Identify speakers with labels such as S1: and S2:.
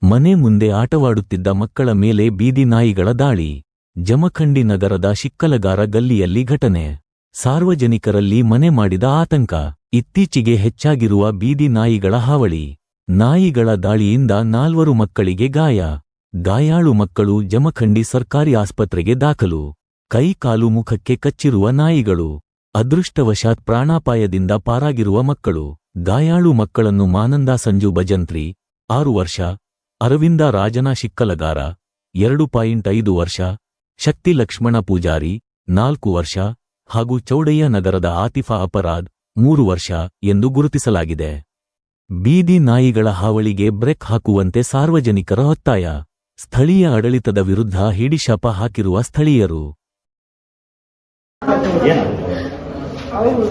S1: ಮನೆ ಮುಂದೆ ಆಟವಾಡುತ್ತಿದ್ದ ಮಕ್ಕಳ ಮೇಲೆ ಬೀದಿ ನಾಯಿಗಳ ದಾಳಿ. ಜಮಖಂಡಿ ನಗರದ ಶಿಕ್ಕಲಗಾರ ಗಲ್ಲಿಯಲ್ಲಿ ಘಟನೆ. ಸಾರ್ವಜನಿಕರಲ್ಲಿ ಮನೆ ಮಾಡಿದ ಆತಂಕ. ಇತ್ತೀಚೆಗೆ ಹೆಚ್ಚಾಗಿರುವ ಬೀದಿ ನಾಯಿಗಳ ಹಾವಳಿ. ನಾಯಿಗಳ ದಾಳಿಯಿಂದ 4 ಮಕ್ಕಳಿಗೆ ಗಾಯ. ಗಾಯಾಳು ಮಕ್ಕಳು ಜಮಖಂಡಿ ಸರ್ಕಾರಿ ಆಸ್ಪತ್ರೆಗೆ ದಾಖಲು. ಕೈ ಕಾಲು ಮುಖಕ್ಕೆ ಕಚ್ಚಿರುವ ನಾಯಿಗಳು. ಅದೃಷ್ಟವಶಾತ್ ಪ್ರಾಣಾಪಾಯದಿಂದ ಪಾರಾಗಿರುವ ಮಕ್ಕಳು. ಗಾಯಾಳು ಮಕ್ಕಳನ್ನು ಮಾನಂದ ಸಂಜು ಭಜಂತ್ರಿ 6 ವರ್ಷ, ಅರವಿಂದ ರಾಜನ ಶಿಕ್ಕಲಗಾರ 2.5 ವರ್ಷ, ಶಕ್ತಿ ಲಕ್ಷ್ಮಣ ಪೂಜಾರಿ 4 ವರ್ಷ ಹಾಗೂ ಚೌಡಯ್ಯ ನಗರದ ಆತಿಫಾ ಅಪರಾಧ್ 3 ವರ್ಷ ಎಂದು ಗುರುತಿಸಲಾಗಿದೆ. ಬೀದಿ ನಾಯಿಗಳ ಹಾವಳಿಗೆ ಬ್ರೇಕ್ ಹಾಕುವಂತೆ ಸಾರ್ವಜನಿಕರ ಒತ್ತಾಯ. ಸ್ಥಳೀಯ ಆಡಳಿತದ ವಿರುದ್ಧ ಹಿಡಿಶಾಪ ಹಾಕಿರುವ ಸ್ಥಳೀಯರು.
S2: ಅವರು